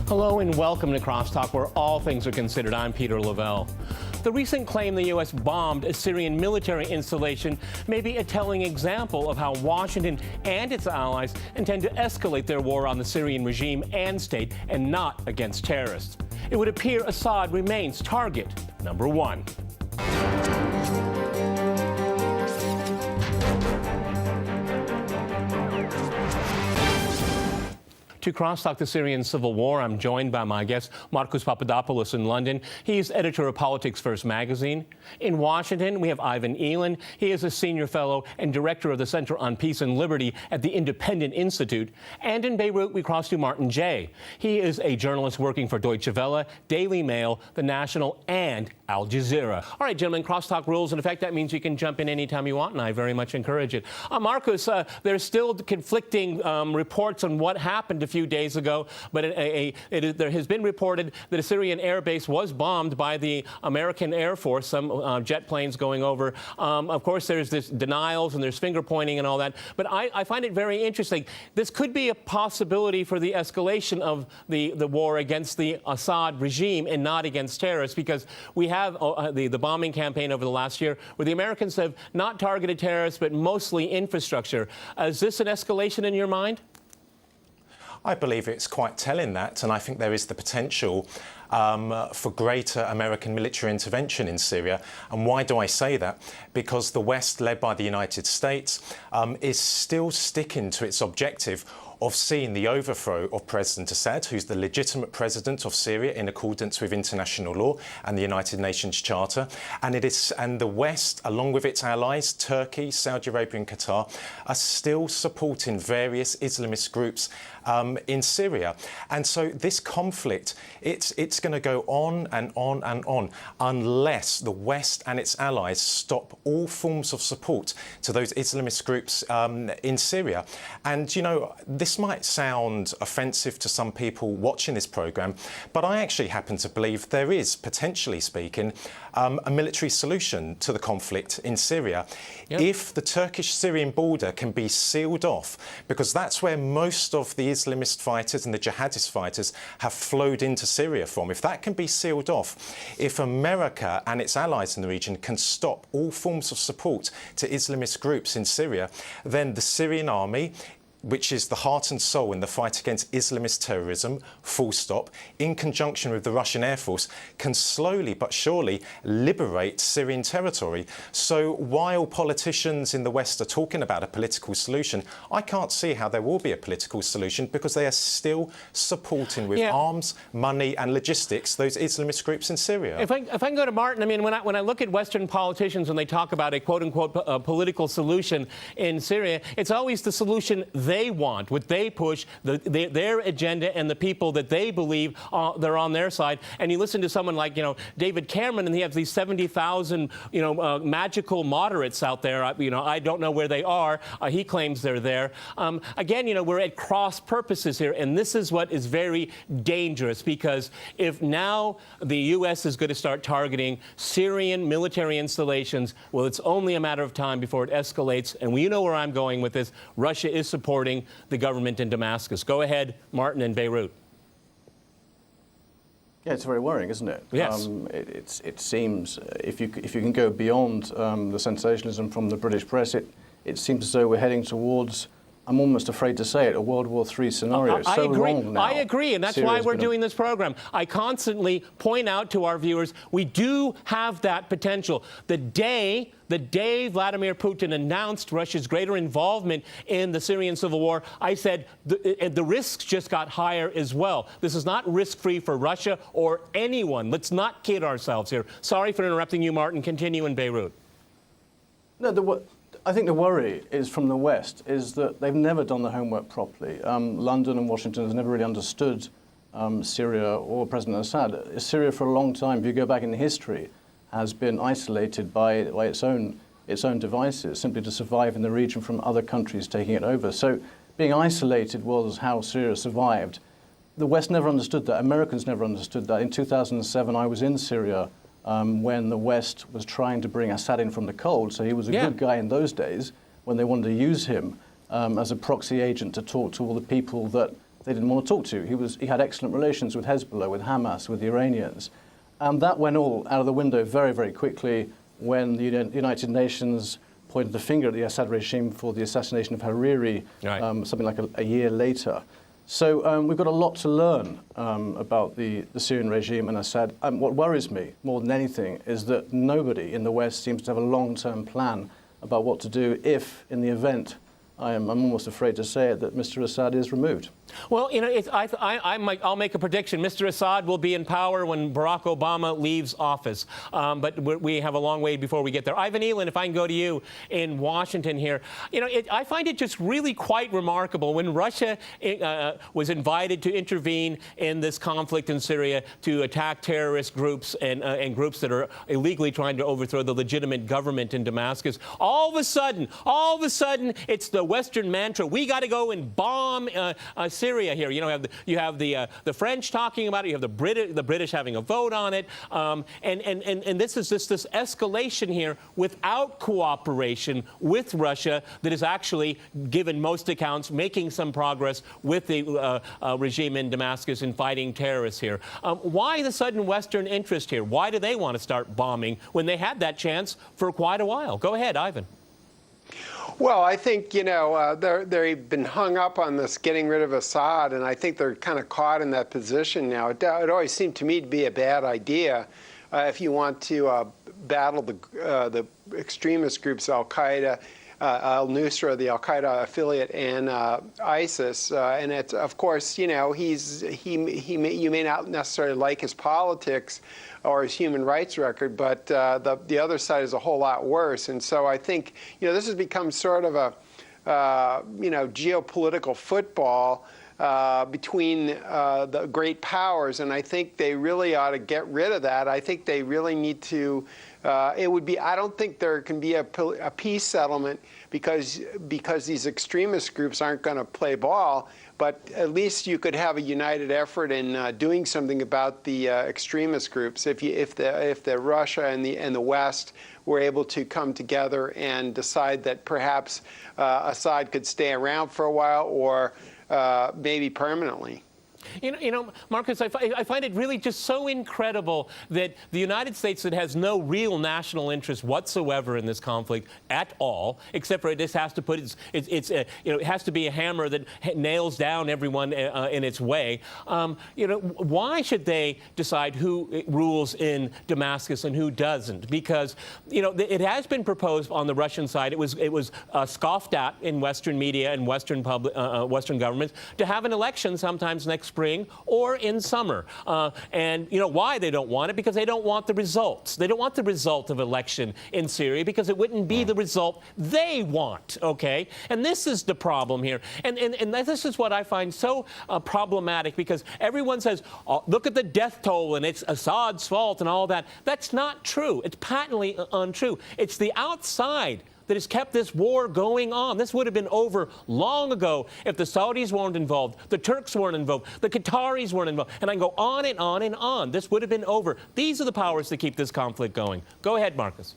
Hello and welcome to CrossTalk, where all things are considered. I'm Peter Lavelle. The recent claim the U.S. bombed a Syrian military installation may be a telling example of how Washington and its allies intend to escalate their war on the Syrian regime and state, and not against terrorists. It would appear Assad remains target number one. To CrossTalk the Syrian Civil War, I'm joined by my guest, Marcus Papadopolous in London. He's editor of Politics First magazine. In Washington, we have Ivan Eland. He is a senior fellow and director of the Center on Peace and Liberty at the Independent Institute. And in Beirut, we cross to Martin Jay. He is a journalist working for Deutsche Welle, Daily Mail, The National, and Al Jazeera. All right, gentlemen, CrossTalk rules in effect. That means you can jump in anytime you want, and I very much encourage it. Marcus, there's still conflicting reports on what happened a few days ago, but there has been reported that a Syrian air base was bombed by the American Air Force, some jet planes going over. Of course, there's this denials and there's finger pointing and all that, but I find it very interesting. This could be a possibility for the escalation of the war against the Assad regime and not against terrorists, because we have the bombing campaign over the last year where the Americans have not targeted terrorists but mostly infrastructure. Is this an escalation in your mind? I believe it's quite telling that, and I think there is the potential for greater American military intervention in Syria. And why do I say that? Because the West, led by the United States, is still sticking to its objective of seeing the overthrow of President Assad, who's the legitimate president of Syria in accordance with international law and the United Nations Charter. And the West, along with its allies, Turkey, Saudi Arabia and Qatar, are still supporting various Islamist groups in Syria. And so this conflict, it's going to go on and on and on unless the West and its allies stop all forms of support to those Islamist groups in Syria. And, you know, this might sound offensive to some people watching this programme, but I actually happen to believe there is, potentially speaking, a military solution to the conflict in Syria. Yep. If the Turkish-Syrian border can be sealed off, because that's where most of the Islamist fighters and the jihadist fighters have flowed into Syria from. If that can be sealed off, if America and its allies in the region can stop all forms of support to Islamist groups in Syria, then the Syrian army, which is the heart and soul in the fight against Islamist terrorism, full stop, in conjunction with the Russian Air Force, can slowly but surely liberate Syrian territory. So while politicians in the West are talking about a political solution, I can't see how there will be a political solution, because they are still supporting with arms, money and logistics those Islamist groups in Syria. If I can go to Martin, I mean, when I look at Western politicians when they talk about a quote-unquote political solution in Syria, it's always the solution they want, what they push, their agenda and the people that they believe they're on their side. And you listen to someone like, David Cameron, and he has these 70,000, magical moderates out there. I don't know where they are. He claims they're there. Again, we're at cross purposes here, and this is what is very dangerous, because if now the U.S. is going to start targeting Syrian military installations, well, it's only a matter of time before it escalates. And you know where I'm going with this. Russia is supporting the government in Damascus. Go ahead, Martin, in Beirut. Yeah, it's very worrying, isn't it? Yes. It seems, if you can go beyond the sensationalism from the British press, it seems as though we're heading towards, I'm almost afraid to say it, a World War III scenario. I agree. Long now. I agree, and that's why we're doing this program. I constantly point out to our viewers, we do have that potential. The day Vladimir Putin announced Russia's greater involvement in the Syrian civil war, I said the risks just got higher as well. This is not risk-free for Russia or anyone. Let's not kid ourselves here. Sorry for interrupting you, Martin. Continue in Beirut. No, I think the worry is from the West is that they've never done the homework properly. London and Washington has never really understood Syria or President Assad. Syria, for a long time, if you go back in history, has been isolated by its own devices, simply to survive in the region from other countries taking it over. So being isolated was how Syria survived. The West never understood that. Americans never understood that. In 2007, I was in Syria when the West was trying to bring Assad in from the cold. So he was a good guy in those days when they wanted to use him as a proxy agent to talk to all the people that they didn't want to talk to. He had excellent relations with Hezbollah, with Hamas, with the Iranians. And that went all out of the window very, very quickly when the United Nations pointed the finger at the Assad regime for the assassination of Hariri, something like a year later. So we've got a lot to learn about the Syrian regime and Assad. What worries me more than anything is that nobody in the West seems to have a long-term plan about what to do if, in the event, I'm almost afraid to say it, that Mr. Assad is removed. Well, you know, I'll make a prediction. Mr. Assad will be in power when Barack Obama leaves office. But we have a long way before we get there. Ivan Eland, if I can go to you in Washington here. You know, I find it just really quite remarkable when Russia was invited to intervene in this conflict in Syria to attack terrorist groups and groups that are illegally trying to overthrow the legitimate government in Damascus. All of a sudden, it's the Western mantra. We got to go and bomb Syria here. You know, you have the French talking about it. You have the British having a vote on it. And this is this escalation here without cooperation with Russia that is actually, given most accounts, making some progress with the regime in Damascus in fighting terrorists here. Why the sudden Western interest here? Why do they want to start bombing when they had that chance for quite a while? Go ahead, Ivan. Well, I think, you know, they've been hung up on this getting rid of Assad, and I think they're kind of caught in that position now. It always seemed to me to be a bad idea if you want to battle the extremist groups, Al-Qaeda, al-Nusra, the Al-Qaeda affiliate, and ISIS. And it's, of course, you know, you may not necessarily like his politics or his human rights record, but the other side is a whole lot worse. And so I think, you know, this has become sort of a, you know, geopolitical football between the great powers, and I think they really ought to get rid of that. I think they really need to. It would be. I don't think there can be a peace settlement because these extremist groups aren't going to play ball. But at least you could have a united effort in doing something about the extremist groups. If the Russia and the West were able to come together and decide that perhaps Assad could stay around for a while or maybe permanently. You know, Marcus, I find it really just so incredible that the United States, that has no real national interest whatsoever in this conflict at all, except for it just has to put you know, it has to be a hammer that nails down everyone in its way. You know, why should they decide who rules in Damascus and who doesn't? Because, you know, it has been proposed on the Russian side. It was scoffed at in Western media and Western governments to have an election sometimes next spring or in summer. And you know why they don't want it? Because they don't want the results. They don't want the result of election in Syria because it wouldn't be the result they want, okay? And this is the problem here. And this is what I find so problematic, because everyone says, oh, look at the death toll and it's Assad's fault and all that. That's not true. It's patently untrue. It's the outside that has kept this war going on. This would have been over long ago if the Saudis weren't involved, the Turks weren't involved, the Qataris weren't involved, and I can go on and on and on. This would have been over. These are the powers that keep this conflict going. Go ahead, Marcus.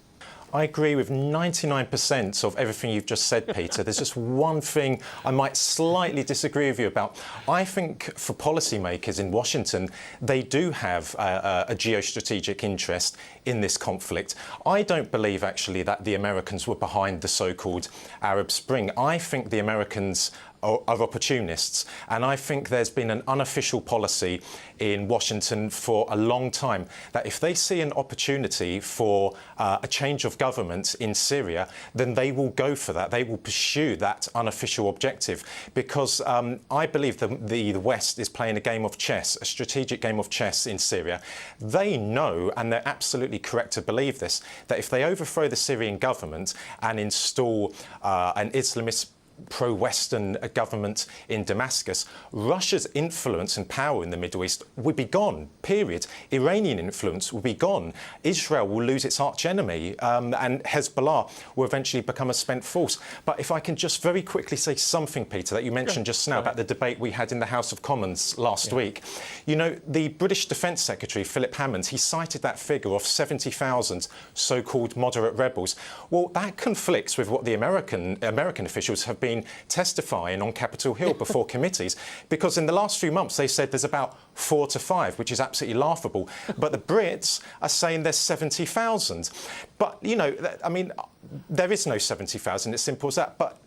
I agree with 99% of everything you've just said, Peter. There's just one thing I might slightly disagree with you about. I think for policymakers in Washington, they do have a geostrategic interest in this conflict. I don't believe, actually, that the Americans were behind the so-called Arab Spring. I think the Americans are opportunists, and I think there's been an unofficial policy in Washington for a long time that if they see an opportunity for a change of government in Syria, then they will go for that. They will pursue that unofficial objective, because I believe the West is playing a game of chess, a strategic game of chess in Syria. They know, and they're absolutely correct to believe this, that if they overthrow the Syrian government and install an Islamist pro-Western government in Damascus, Russia's influence and power in the Middle East would be gone, period. Iranian influence will be gone. Israel will lose its archenemy, and Hezbollah will eventually become a spent force. But if I can just very quickly say something, Peter, that you mentioned just now about the debate we had in the House of Commons last week. You know, the British Defence Secretary, Philip Hammond, he cited that figure of 70,000 so-called moderate rebels. Well, that conflicts with what the American officials have been been testifying on Capitol Hill before committees, because in the last few months they said there's about 4 to 5, which is absolutely laughable. But the Brits are saying there's 70,000. But, you know, I mean, there is no 70,000, it's simple as that. But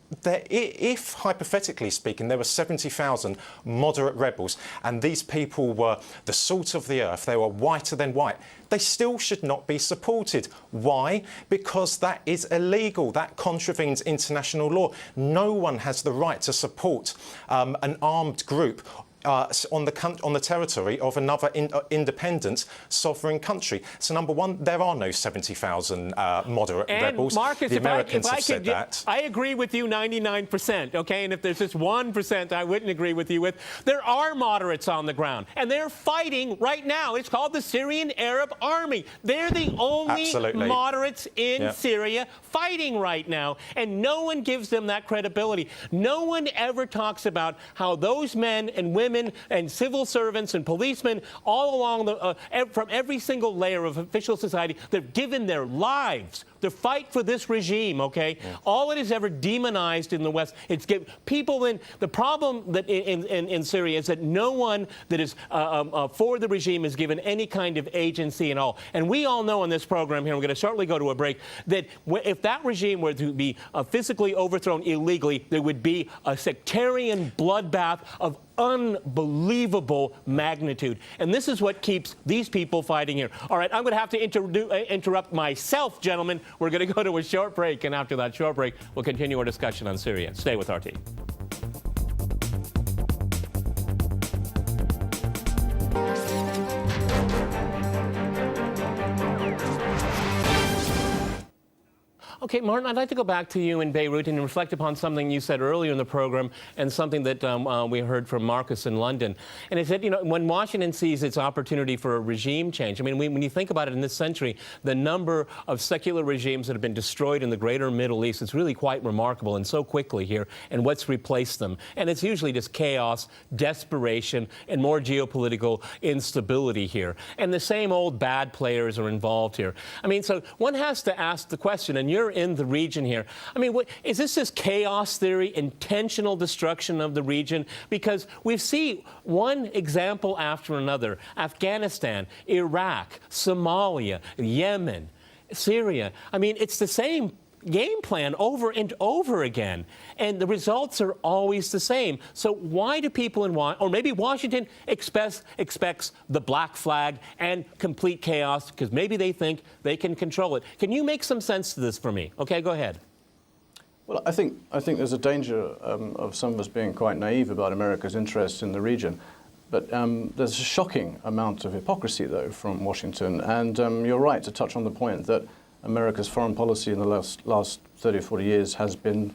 if, hypothetically speaking, there were 70,000 moderate rebels and these people were the salt of the earth, they were whiter than white, they still should not be supported. Why? Because that is illegal. That contravenes international law. No one has the right to support an armed group on the territory of another independent sovereign country. So, number one, there are no 70,000 moderate rebels. Marcus, the Americans have said that. I agree with you 99%, okay? And if there's just 1% I wouldn't agree with you with, there are moderates on the ground, and they're fighting right now. It's called the Syrian Arab Army. They're the only moderates in Syria fighting right now, and no one gives them that credibility. No one ever talks about how those men and women and civil servants and policemen all along from every single layer of official society, they've given their lives to fight for this regime, okay? Yeah. All it is ever demonized in the West. It's people in the problem that in Syria is that no one that is for the regime is given any kind of agency at all. And we all know in this program here, we're going to shortly go to a break, that if that regime were to be physically overthrown illegally, there would be a sectarian bloodbath of unbelievable magnitude. And this is what keeps these people fighting here. All right, I'm going to have to interrupt myself, gentlemen. We're going to go to a short break, and after that short break, we'll continue our discussion on Syria. Stay with RT. Okay, Martin, I'd like to go back to you in Beirut and reflect upon something you said earlier in the program and something that we heard from Marcus in London. And it said, you know, when Washington sees its opportunity for a regime change, I mean, when you think about it in this century, the number of secular regimes that have been destroyed in the greater Middle East is really quite remarkable, and so quickly here, and what's replaced them. And it's usually just chaos, desperation, and more geopolitical instability here. And the same old bad players are involved here. I mean, so one has to ask the question, and you're in the region here. I mean, is this just chaos theory, intentional destruction of the region? Because we see one example after another: Afghanistan, Iraq, Somalia, Yemen, Syria. I mean, it's the same game plan over and over again, and the results are always the same. So why do people in Washington, or maybe Washington, expects the black flag and complete chaos because maybe they think they can control it? Can you make some sense to this for me? Okay, go ahead. Well, I think there's a danger of some of us being quite naive about America's interest in the region. But there's a shocking amount of hypocrisy, though, from Washington. And you're right to touch on the point that America's foreign policy in the last 30 or 40 years has been,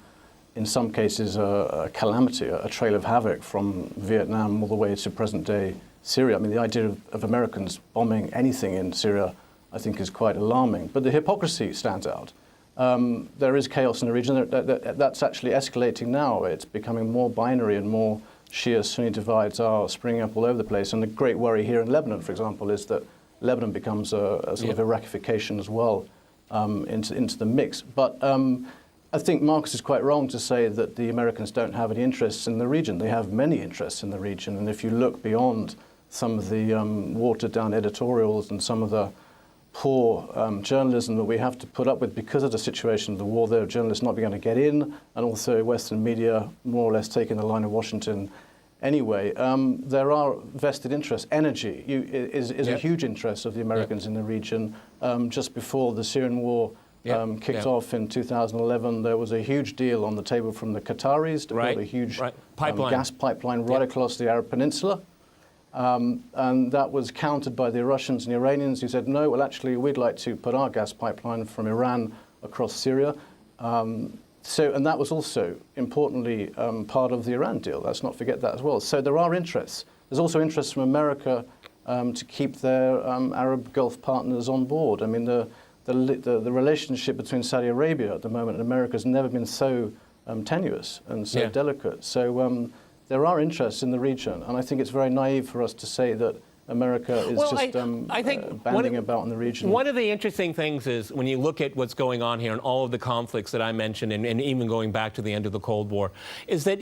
in some cases, a calamity, a trail of havoc from Vietnam all the way to present-day Syria. I mean, the idea of Americans bombing anything in Syria, I think, is quite alarming. But the hypocrisy stands out. There is chaos in the region. That's actually escalating now. It's becoming more binary, and more Shia-Sunni divides are springing up all over the place. And the great worry here in Lebanon, for example, is that Lebanon becomes a sort of Iraqification as well. Into the mix. But I think Marcus is quite wrong to say that the Americans don't have any interests in the region. They have many interests in the region. And if you look beyond some of the watered-down editorials and some of the poor journalism that we have to put up with because of the situation of the war, there are journalists not being able to get in, and also Western media more or less taking the line of Washington anyway. There are vested interests. Energy is a huge interest of the Americans in the region. Just before the Syrian war kicked off in 2011, there was a huge deal on the table from the Qataris to build a huge gas pipeline right across the Arab Peninsula. And that was countered by the Russians and Iranians, who said, no, well, actually, we'd like to put our gas pipeline from Iran across Syria. And that was also, importantly, part of the Iran deal. Let's not forget that as well. So there are interests. There's also interest from America to keep their Arab Gulf partners on board. I mean, the relationship between Saudi Arabia at the moment and America has never been so tenuous and so delicate. So there are interests in the region, and I think it's very naive for us to say that America is I think banding about in the region. One of the interesting things is when you look at what's going on here and all of the conflicts that I mentioned, and even going back to the end of the Cold War, is that,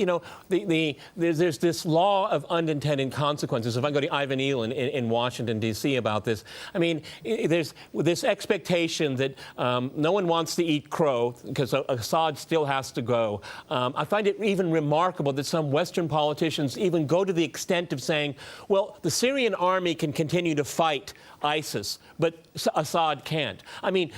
there's this law of unintended consequences. If I go to Ivan Eland in Washington, D.C. about this, I mean, there's this expectation that no one wants to eat crow because Assad still has to go. I find it even remarkable that some Western politicians even go to the extent of saying, well, the Syrian army can continue to fight ISIS, but Assad can't. I mean,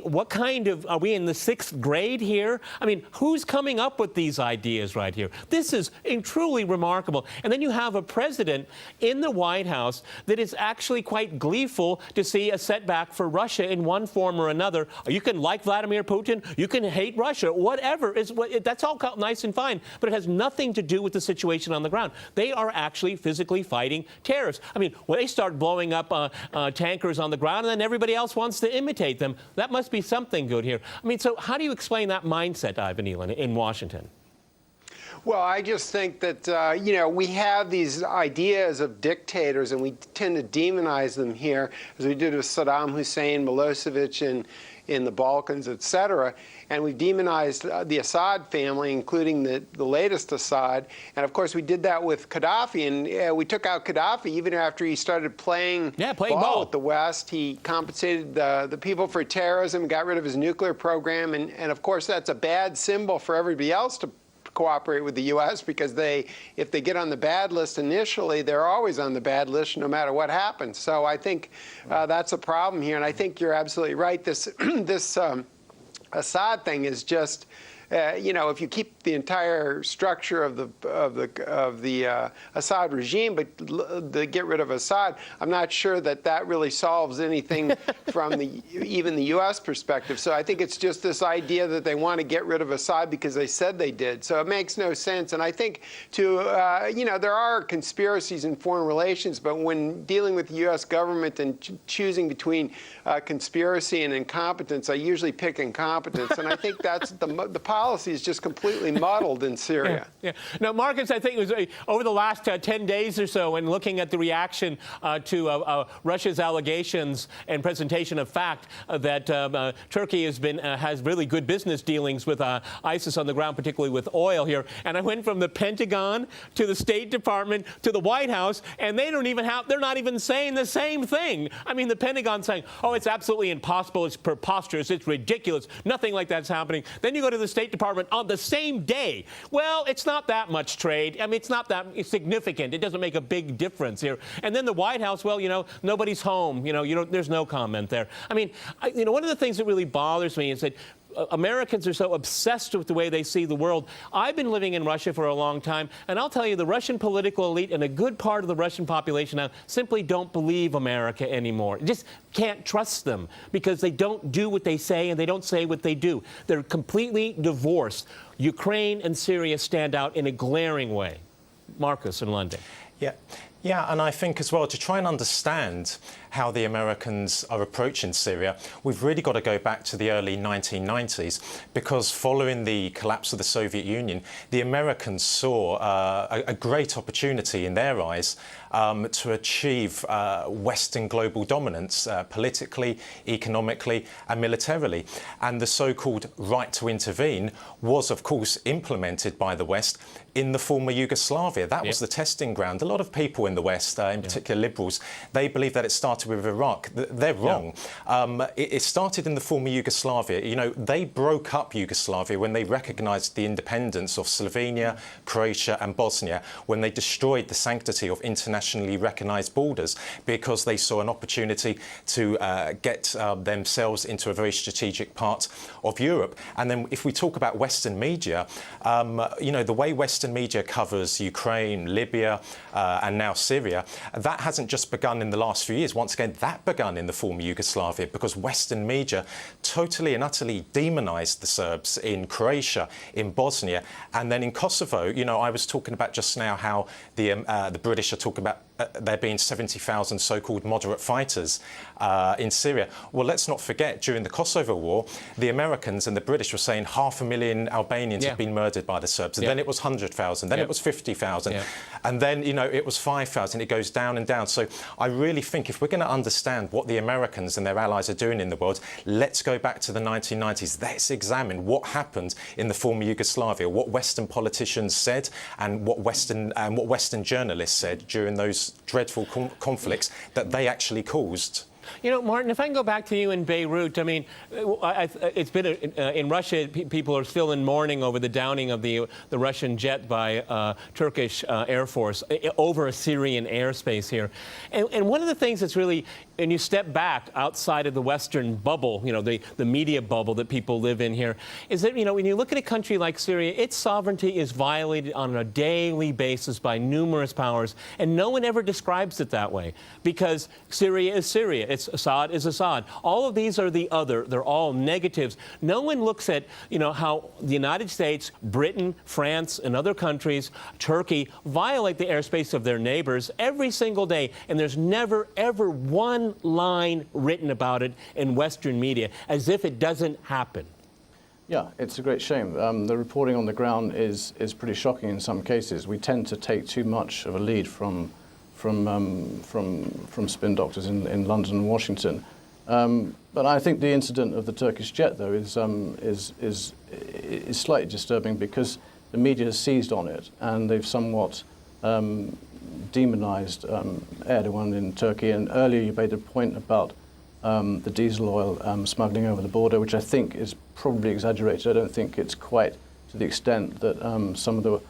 what kind of, are we in the 6th grade here? I mean, who's coming up with these ideas right here? This is truly remarkable. And then you have a president in the White House that is actually quite gleeful to see a setback for Russia in one form or another. You can like Vladimir Putin, you can hate Russia, whatever. That's all nice and fine, but it has nothing to do with the situation on the ground. They are actually physically fighting terrorists. I mean, when they start blowing up tankers on the ground, and then everybody else wants to imitate them. That must be something good here. I mean, so how do you explain that mindset, Ivan Eland, in Washington? Well, I just think that, we have these ideas of dictators, and we tend to demonize them here, as we did with Saddam Hussein, Milosevic in the Balkans, et cetera. And we've demonized the Assad family, including the latest Assad. And, of course, we did that with Gaddafi. And we took out Gaddafi even after he started playing ball with the West. He compensated the people for terrorism, got rid of his nuclear program. And, of course, that's a bad symbol for everybody else to cooperate with the U.S. because if they get on the bad list initially, they're always on the bad list no matter what happens. So I think that's a problem here. And I think you're absolutely right. This Assad thing is just, if you keep the entire structure of the Assad regime, but to get rid of Assad, I'm not sure that really solves anything from even the U.S. perspective. So I think it's just this idea that they want to get rid of Assad because they said they did. So it makes no sense. And I think there are conspiracies in foreign relations, but when dealing with the U.S. government and choosing between conspiracy and incompetence, I usually pick incompetence. And I think that's the policy is just completely muddled in Syria. Yeah. Now, Marcus, I think it was over the last 10 days or so, and looking at the reaction to Russia's allegations and presentation of fact that Turkey has really good business dealings with ISIS on the ground, particularly with oil here. And I went from the Pentagon to the State Department to the White House, and they're not even saying the same thing. I mean, the Pentagon saying, oh, it's absolutely impossible, it's preposterous, it's ridiculous, nothing like that's happening. Then you go to the State Department on the same day. Well, it's not that much trade. I mean, it's not that significant. It doesn't make a big difference here. And then the White House, well, nobody's home. There's no comment there. I mean, one of the things that really bothers me is that Americans are so obsessed with the way they see the world. I've been living in Russia for a long time, and I'll tell you, the Russian political elite and a good part of the Russian population now simply don't believe America anymore. Just can't trust them because they don't do what they say and they don't say what they do. They're completely divorced. Ukraine and Syria stand out in a glaring way. Marcus in London. Yeah, and I think as well, to try and understand how the Americans are approaching Syria, we've really got to go back to the early 1990s, because following the collapse of the Soviet Union, the Americans saw a great opportunity in their eyes to achieve Western global dominance politically, economically and militarily. And the so-called right to intervene was, of course, implemented by the West in the former Yugoslavia. That was the testing ground. A lot of people in the West, in particular liberals, they believe that it started with Iraq. They're wrong. It started in the former Yugoslavia. They broke up Yugoslavia when they recognised the independence of Slovenia, Croatia and Bosnia, when they destroyed the sanctity of internationally recognised borders because they saw an opportunity to get themselves into a very strategic part of Europe. And then if we talk about Western media, the way Western media covers Ukraine, Libya and now Syria, that hasn't just begun in the last few years. Once again, that begun in the former Yugoslavia because Western media totally and utterly demonised the Serbs in Croatia, in Bosnia, and then in Kosovo. I was talking about just now how the British are talking about there being 70,000 so-called moderate fighters in Syria. Well, let's not forget, during the Kosovo War, the Americans and the British were saying 500,000 Albanians have been murdered by the Serbs. And then it was 100,000, then it was 50,000, and then, you know, it was 5,000. It goes down and down. So I really think if we're going to understand what the Americans and their allies are doing in the world, let's go back to the 1990s. Let's examine what happened in the former Yugoslavia, what Western politicians said and what Western journalists said during those dreadful conflicts that they actually caused. You know, Martin, if I can go back to you in Beirut, I mean, it's been in Russia, people are still in mourning over the downing of the Russian jet by Turkish Air Force over a Syrian airspace here. And one of the things that's really, and you step back outside of the Western bubble, you know, the media bubble that people live in here, is that, you know, when you look at a country like Syria, its sovereignty is violated on a daily basis by numerous powers, and no one ever describes it that way, because Syria is Syria. Assad is Assad. All of these are the other. They're all negatives. No one looks at, you know, how the United States, Britain, France, and other countries, Turkey, violate the airspace of their neighbors every single day. And there's never, ever one line written about it in Western media, as if it doesn't happen. Yeah, it's a great shame. The reporting on the ground is pretty shocking in some cases. We tend to take too much of a lead from spin doctors in London and Washington. But I think the incident of the Turkish jet, though, is slightly disturbing because the media has seized on it and they've somewhat demonized Erdogan in Turkey. And earlier you made a point about the diesel oil smuggling over the border, which I think is probably exaggerated. I don't think it's quite to the extent that some of the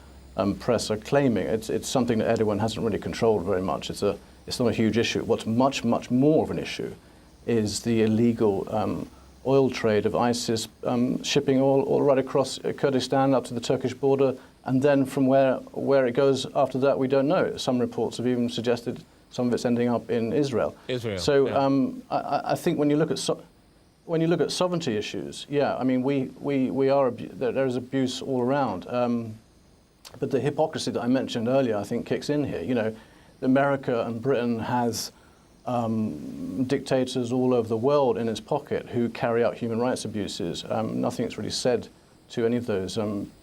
press are claiming. It's something that Erdogan hasn't really controlled very much. It's not a huge issue. What's much more of an issue is the illegal oil trade of ISIS shipping oil all right across Kurdistan up to the Turkish border, and then from where it goes after that, we don't know. Some reports have even suggested some of it's ending up in Israel. So yeah. I think when you look at sovereignty issues, yeah, I mean there is abuse all around. But the hypocrisy that I mentioned earlier, I think, kicks in here. You know, America and Britain has dictators all over the world in its pocket who carry out human rights abuses. Nothing's really said to any of those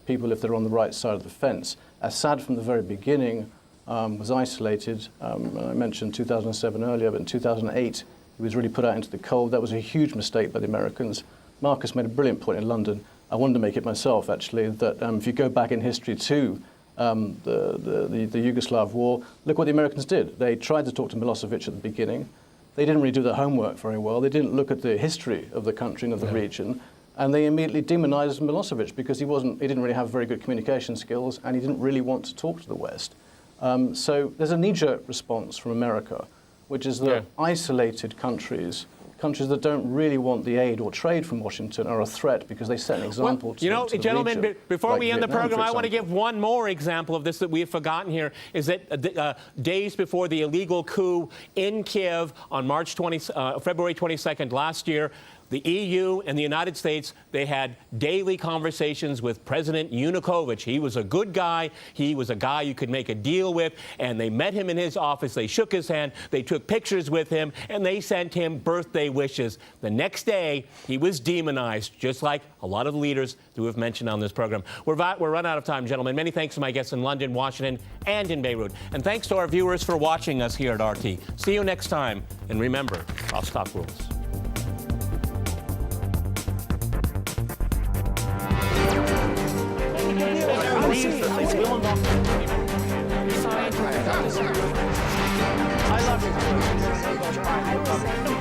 people if they're on the right side of the fence. Assad, from the very beginning, was isolated. I mentioned 2007 earlier, but in 2008, he was really put out into the cold. That was a huge mistake by the Americans. Marcus made a brilliant point in London. I wanted to make it myself, actually, that if you go back in history to the Yugoslav war, look what the Americans did. They tried to talk to Milosevic at the beginning. They didn't really do their homework very well. They didn't look at the history of the country and of the region, and they immediately demonized Milosevic because he didn't really have very good communication skills, and he didn't really want to talk to the West. So there's a knee-jerk response from America, which is that isolated countries that don't really want the aid or trade from Washington are a threat because they set an example to the gentlemen, region, before like we end the Vietnam, program, I want to give one more example of this that we have forgotten here, is that days before the illegal coup in Kiev on February 22nd last year, the EU and the United States, they had daily conversations with President Yanukovych. He was a good guy. He was a guy you could make a deal with. And they met him in his office. They shook his hand. They took pictures with him. And they sent him birthday wishes. The next day, he was demonized, just like a lot of the leaders who have mentioned on this program. We're run out of time, gentlemen. Many thanks to my guests in London, Washington, and in Beirut. And thanks to our viewers for watching us here at RT. See you next time. And remember, CrossTalk rules. I love you.